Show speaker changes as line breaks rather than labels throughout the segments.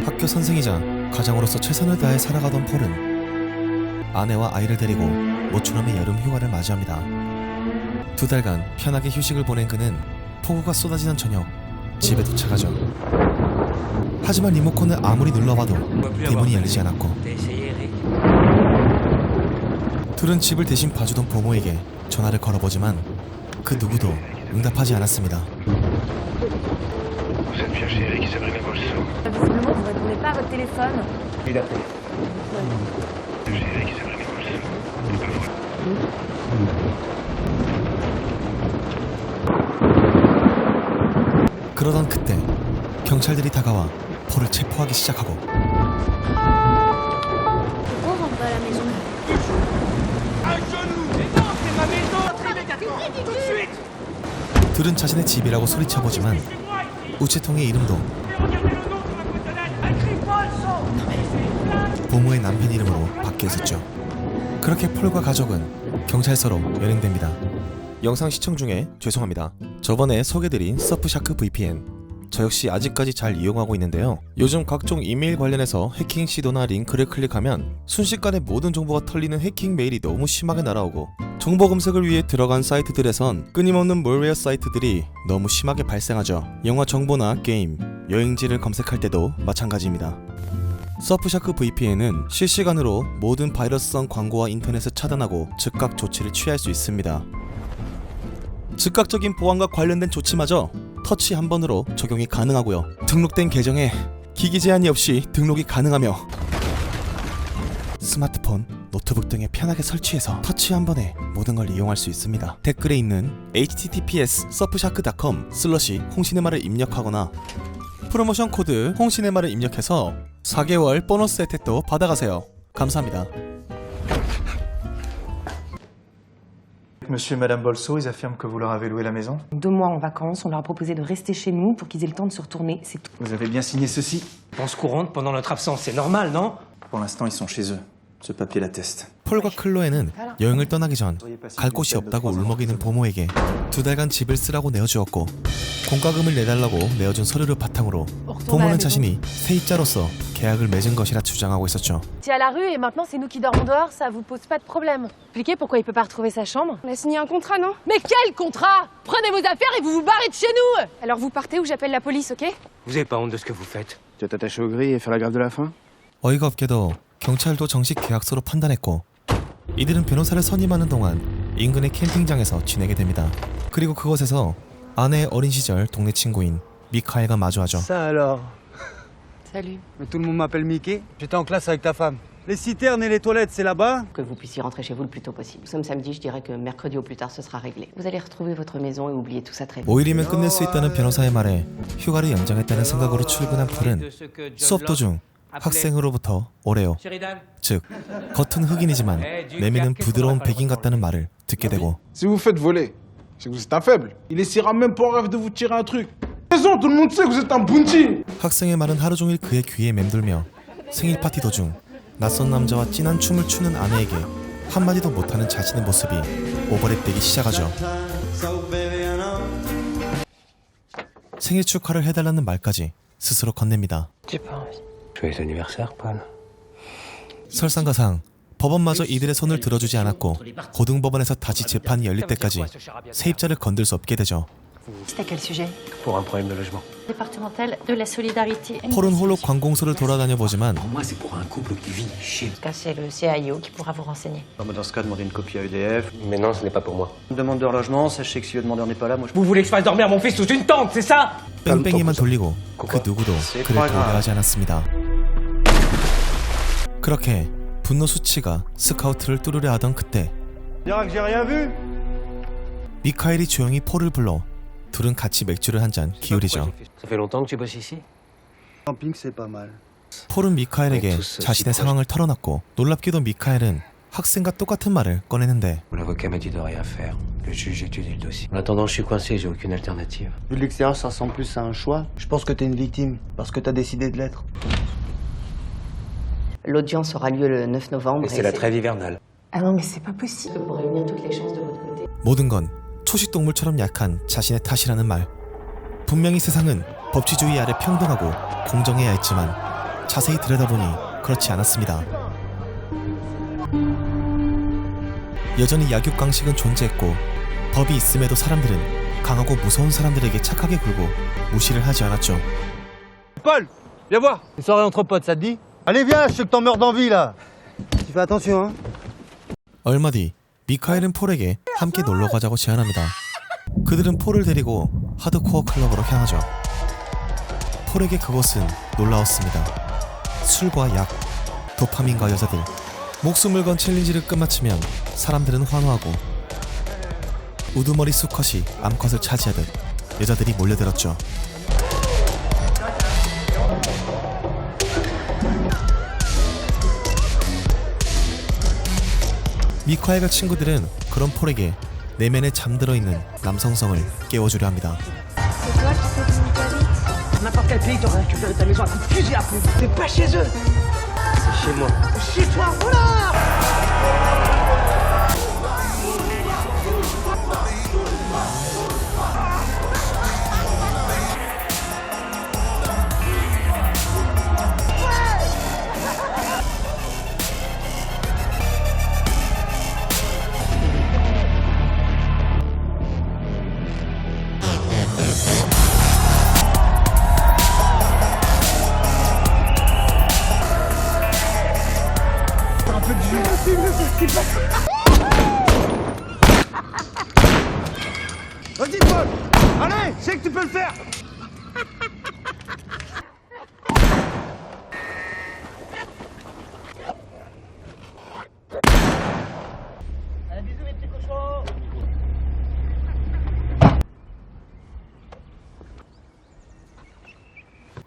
학교 선생이자 가장으로서 최선을 다해 살아가던 폴은 아내와 아이를 데리고 모처럼의 여름 휴가를 맞이합니다. 2달간 편하게 휴식을 보낸 그는 폭우가 쏟아지는 저녁 집에 도착하죠. 하지만 리모컨을 아무리 눌러봐도 대문이 열리지 않았고 둘은 집을 대신 봐주던 보모에게 전화를 걸어보지만 그 누구도 응답하지 않았습니다.
Visiblement, vous répondez pas à votre téléphone.
그러던 그때 경찰들이 다가와 폴을 체포하기 시작하고
On rentre pas à la maison.
둘은 자신의 집이라고 소리쳐보지만 우체통의 이름도 보모의 남편 이름으로 바뀌어 있었죠. 그렇게 폴과 가족은 경찰서로 연행됩니다. 영상 시청 중에 죄송합니다. 저번에 소개드린 서프샤크 VPN 저 역시 아직까지 잘 이용하고 있는데요. 요즘 각종 이메일 관련해서 해킹 시도나 링크를 클릭하면 순식간에 모든 정보가 털리는 해킹 메일이 너무 심하게 날아오고 정보 검색을 위해 들어간 사이트들에선 끊임없는 몰웨어 사이트들이 너무 심하게 발생하죠. 영화 정보나 게임, 여행지를 검색할 때도 마찬가지입니다. 서프샤크 VPN은 실시간으로 모든 바이러스성 광고와 인터넷을 차단하고 즉각 조치를 취할 수 있습니다. 즉각적인 보안과 관련된 조치마저 터치 한 번으로 적용이 가능하고요. 등록된 계정에 기기 제한이 없이 등록이 가능하며 스마트폰, 노트북 등에 편하게 설치해서 터치 한 번에 모든 걸 이용할 수 있습니다. 댓글에 있는 https://홍시네마를 입력하거나 프로모션 코드 홍시네마를 입력해서 4개월 보너스 혜택도 받아가세요. 감사합니다.
Monsieur et Madame Bolso, ils affirment que vous leur avez loué la maison.
2 mois en vacances, on leur a proposé de rester chez nous pour qu'ils aient le temps de se retourner, c'est tout.
Vous avez bien signé ceci.
Dépenses courantes pendant notre absence, c'est normal, non?
Pour l'instant, ils sont chez eux. Ce papier l'atteste.
폴과 클로에는 여행을 떠나기 전 갈 곳이 없다고 울먹이는 보모에게 2달간 집을 쓰라고 내어주었고 공과금을 내달라고 내어준 서류를 바탕으로 보모는 자신이 세입자로서 계약을 맺은 것이라 주장하고 있었죠.
Tu es à la rue et maintenant c'est nous qui dormons dehors, ça vous pose pas de problème. Expliquez pourquoi il peut pas retrouver sa chambre.
On a signé un contrat, non?
Mais quel contrat? Prenez vos affaires et vous vous barrez de chez nous.
Alors vous partez ou j'appelle la police, ok?
Vous avez pas honte de ce que vous faites?
Tu vas t'attacher aux grilles et faire la grève de la faim?
어이가 없게도 경찰도 정식 계약서로 판단했고 이들은 변호사를 선임하는 동안 인근의 캠핑장에서 지내게 됩니다. 그리고 그곳에서 아내의 어린 시절 동네 친구인 미카엘과 마주하죠.
Ça alors?
Salut.
Mais tout le monde m'appelle Mickey. J'étais en classe avec ta femme. Les citernes et les toilettes, c'est là-bas?
Que vous puissiez rentrer chez vous le plus tôt possible. Nous sommes samedi, je dirais que mercredi au plus tard ce sera réglé. Vous allez retrouver votre maison et oublier tout ça très vite.
5일이면 끝낼 수 있다는 변호사의 말에 휴가를 연장했다는 생각으로 출근한 폴은 수업 도중 학생으로부터 오레오, 즉 겉은 흑인이지만 내면은 부드러운 백인 같다는 말을 듣게 되고
Si vous faites voler, c'est que vous êtes un faible. Il essaiera même pas en rêve de vous tirer un truc. Raison, tout le monde sait que vous êtes un bounty.
학생의 말은 하루 종일 그의 귀에 맴돌며 생일 파티 도중 낯선 남자와 진한 춤을 추는 아내에게 한마디도 못하는 자신의 모습이 오버랩되기 시작하죠. 생일 축하를 해달라는 말까지 스스로 건넵니다.
Joyeux anniversaire, Paul.
설상가상 법원마저 이들의 손을 들어주지 않았고 고등법원에서 다시 재판이 열릴 때까지 세입자를 건들 수 없게 되죠.
C'est à quel sujet?
Pour un problème de logement.
Départemental de la solidarité.
폴은 홀로 관공서를 돌아다녀 보지만
Moi, c'est pour un couple qui vit chez.
En tout cas, c'est le CIO qui pourra vous renseigner.
Dans ce cas, demandez une copie à EDF.
Mais non, ce n'est pas pour moi.
Demandeur logement, sachez que si le demandeur n'est pas là, moi je...
Vous voulez que je fasse dormir mon fils sous une tente, c'est ça?
뺑뺑이만 돌리고 그 누구도 그를 도래하지 않았습니다. 그렇게 분노 수치가 스카우트를 뚫으려 하던 그때
Diras que j'ai rien vu?
미카엘이 조용히 폴을 불러 둘은 같이 맥주를 한 잔 기울이죠.
Ça fait longtemps que tu bosses ici?
Camping, c'est pas mal.
폴은 미카엘에게 자신의 상황을 털어놨고 놀랍게도 미카엘은 학생과 똑같은 말을 꺼내는데
L'avocat m'a dit de rien faire. Le juge étudie le dossier. En attendant, je suis coincé, j'ai aucune alternative.
Vu de l'extérieur, ça ressemble plus à un choix. Je pense que t'es une victime, parce que t'as décidé de l'être.
L'audience aura lieu le 9 novembre.
Et c'est la trêve hivernale.
Ah non, mais c'est pas possible. Pour réunir toutes les chances de votre côté.
모든 건 초식동물처럼 약한 자신의 탓이라는 말. 분명히 세상은 법치주의 아래 평등하고 공정해야 했지만 자세히 들여다보니 그렇지 않았습니다. 여전히 약육강식은 존재했고 법이 있음에도 사람들은 강하고 무서운 사람들에게 착하게 굴고 무시를 하지 않았죠.
Paul, viens voir. Une soirée entre potes, ça te dit? Allez, viens, je sais que t'emmerdes d'envie, là. Tu fais attention, hein.
얼마 뒤 미카엘은 폴에게 함께 놀러 가자고 제안합니다. 그들은 폴을 데리고 하드코어 클럽으로 향하죠. 폴에게 그곳은 놀라웠습니다. 술과 약, 도파민과 여자들, 목숨을 건 챌린지를 끝마치면 사람들은 환호하고 우두머리 수컷이 암컷을 차지하듯 여자들이 몰려들었죠. 미카엘과 친구들은 그런 폴에게 내면에 잠들어 있는 남성성을 깨워주려 합니다.
N'importe quel pays t'aurait récupéré ta maison à coup de fusil à pompe. T'es pas chez eux. C'est chez moi. Chez toi, voilà.
Vas-y, Paul. Allez, je sais que tu peux le faire.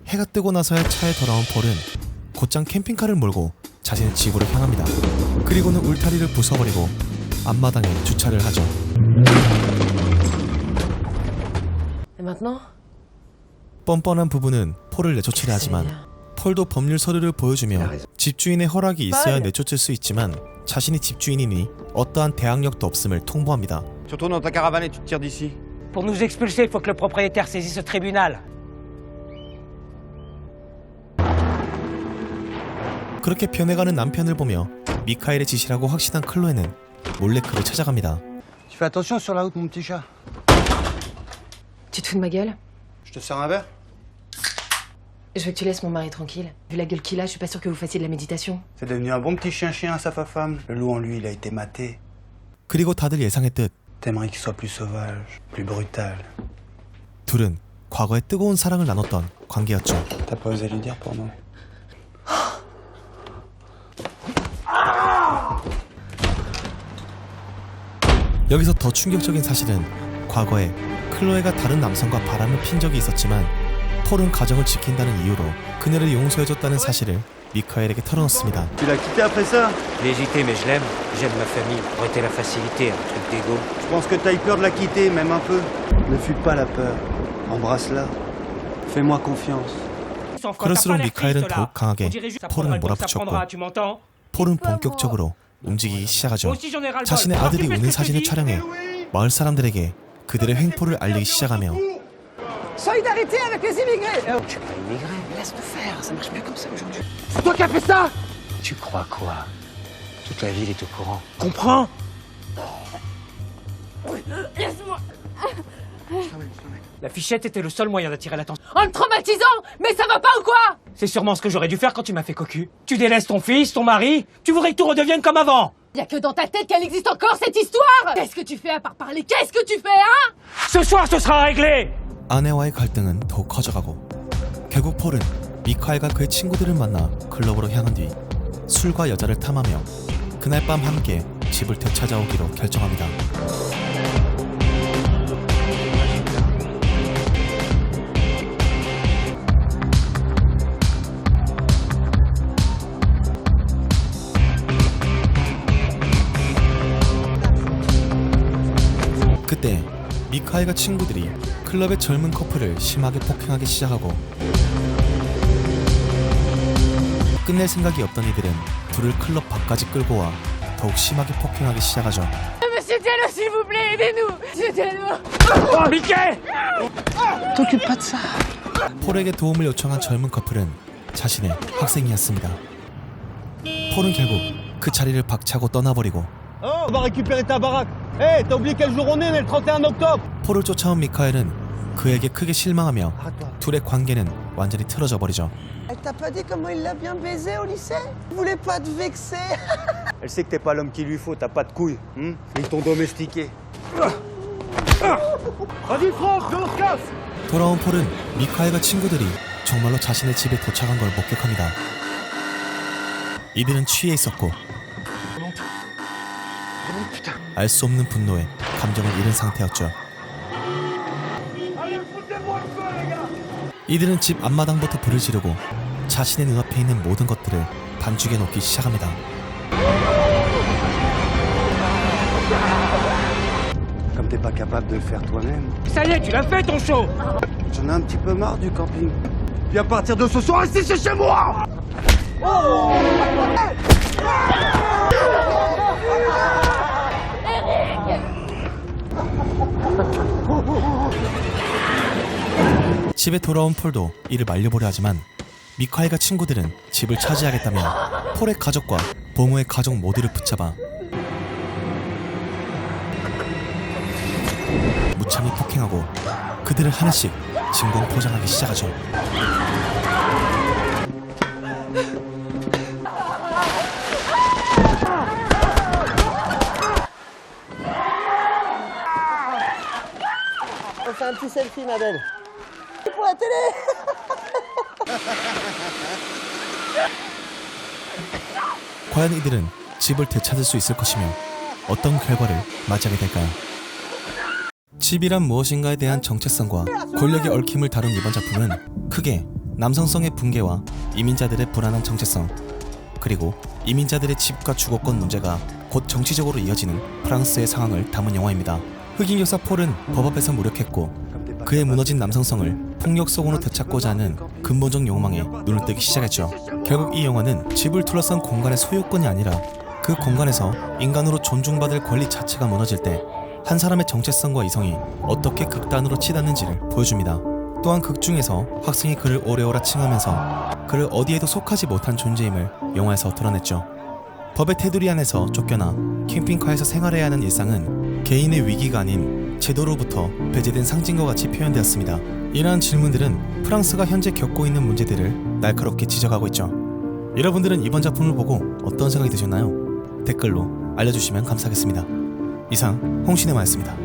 해가 뜨고 나서야 차에 돌아온 폴은 곧장 캠핑카를 몰고 자신의 집으로 향합니다. 그리고는 울타리를 부숴버리고 앞마당에 주차를 하죠.
Et maintenant?
뻔뻔한 부부는 폴을 내쫓으려 하지만 폴도 법률 서류를 보여주며 집주인의 허락이 있어야 내쫓을 수 있지만 자신이 집주인이니 어떠한 대항력도 없음을 통보합니다.
Tu retournes dans ta caravane et tu te tires d'ici.
Pour nous expulser, il faut que le propriétaire saisisse le tribunal.
그렇게 변해가는 남편을 보며 미카엘의 짓이라고 확신한 클로에는 몰래 그를 찾아갑니다.
Tu fais attention sur la route, mon petit chat.
Tu te fous de ma gueule?
Je te sers un verre?
Je veux que tu laisses mon mari tranquille. Vu la gueule qu'il a, je suis pas sûre que vous fassiez de la méditation.
C'est devenu un bon petit chien-chien à sa femme. Le loup en lui, il a été maté.
그리고 다들 예상했듯
T'aimerais qu'il soit plus sauvage, plus brutal.
둘은 과거에 뜨거운 사랑을 나눴던 관계였죠.
T'as pas osé lui dire pour moi.
여기서 더 충격적인 사실은 과거에 클로에가 다른 남성과 바람을 핀 적이 있었지만 폴은 가정을 지킨다는 이유로 그녀를 용서해줬다는 사실을 미카엘에게 털어놓습니다.
Tu l'as quitté après ça?
Je l'ai hésité, mais je l'aime. J'aime ma famille. Arrêtez la facilité, un truc d'égo.
Je pense que t'as eu peur de la quitter, même un peu. Ne fuis pas la peur. Embrasse-la. Fais-moi confiance.
그럴수록 미카엘은 더욱 강하게 폴을 몰아붙였고 폴은 본격적으로 움직이기 시작하죠. 자신의 아들이 우는 사진을 촬영해 마을 사람들에게 그들의 횡포를 알리기 시작하며
Solidarité avec les immigrés. Oh, je suis pas immigré. Laisse-nous faire. Ça marche plus comme ça aujourd'hui. C'est toi qui as fait ça. Tu crois quoi? Toute la ville est au courant. Comprends?
Laisse-moi.
La fichette était le seul moyen d'attirer l'attention.
En le traumatisant! Mais ça va pas ou quoi?
C'est sûrement ce que j'aurais dû faire quand tu m'as fait cocu. Tu délaisses ton fils, ton mari. Tu voudrais que tout redevienne comme avant.
Y'a que dans ta tête qu'elle existe encore cette histoire! Qu'est-ce que tu fais à part parler? Qu'est-ce que tu fais, hein?
Ce soir, ce sera réglé.
아내와의 갈등은 더욱 커져가고 결국 폴은 미카엘과 그의 친구들을 만나 클럽으로 향한 뒤 술과 여자를 탐하며 그날 밤 함께 집을 되찾아오기로 결정합니다. 그때 미카엘과 친구들이 클럽의 젊은 커플을 심하게 폭행하기 시작하고 끝낼 생각이 없던 이들은 둘을 클럽 밖까지 끌고 와 더욱 심하게 폭행하기 시작하죠.
Monsieur Diallo, s'il vous plaît, aidez-nous! Monsieur Diallo!
Oh, Mickey!
폴에게 도움을 요청한 젊은 커플은 자신의 학생이었습니다. 폴은 결국 그 자리를 박차고 떠나버리고
Oh, on va récupérer ta baraque. Hey, t'as oublié quel jour on est le 31 octobre.
폴을 쫓아온 미카엘은 그에게 크게 실망하며 둘의 관계는 완전히 틀어져 버리죠.
Elle t'a pas dit comment il l'a bien baisé au lycée? Il voulait pas te vexer.
Elle sait que t'es pas l'homme qu'il lui faut, t'as pas de couilles. Ils t'ont domestiqué. Vas-y Franck, on se casse.
돌아온 폴은 미카엘과 친구들이 정말로 자신의 집에 도착한 걸 목격합니다. 이들은 취해 있었고 알 수 없는 분노에 감정을 잃은 상태였죠. 이들은 집 앞마당부터 불을 지르고 자신의 눈앞에 있는 모든 것들을 반죽에 놓기 시작합니다.
Comme t'es pas capable de le faire toi-même.
Ça y est, tu l'as fait ton show.
J'en ai un petit peu marre du camping. Puis à partir de ce soir, restez chez moi.
집에 돌아온 폴도 이를 말려보려 하지만 미카엘과 친구들은 집을 차지하겠다며 폴의 가족과 보모의 가족 모두를 붙잡아 무참히 폭행하고 그들을 하나씩 진공 포장하기 시작하죠.
On fait un petit selfie, ma belle. Pour la télé.
과연 이들은 집을 되찾을 수 있을 것이며 어떤 결과를 맞이하게 될까요? 집이란 무엇인가에 대한 정체성과 권력의 얽힘을 다룬 이번 작품은 크게 남성성의 붕괴와 이민자들의 불안한 정체성, 그리고 이민자들의 집과 주거권 문제가 곧 정치적으로 이어지는 프랑스의 상황을 담은 영화입니다. 흑인 교사 폴은 법 앞에서 무력했고 그의 무너진 남성성을 폭력 속으로 되찾고자 하는 근본적 욕망에 눈을 뜨기 시작했죠. 결국 이 영화는 집을 둘러싼 공간의 소유권이 아니라 그 공간에서 인간으로 존중받을 권리 자체가 무너질 때 한 사람의 정체성과 이성이 어떻게 극단으로 치닫는지를 보여줍니다. 또한 극 중에서 학생이 그를 오래오라 칭하면서 그를 어디에도 속하지 못한 존재임을 영화에서 드러냈죠. 법의 테두리 안에서 쫓겨나 캠핑카에서 생활해야 하는 일상은 개인의 위기가 아닌 제도로부터 배제된 상징과 같이 표현되었습니다. 이러한 질문들은 프랑스가 현재 겪고 있는 문제들을 날카롭게 지적하고 있죠. 여러분들은 이번 작품을 보고 어떤 생각이 드셨나요? 댓글로 알려주시면 감사하겠습니다. 이상 홍시네마였습니다.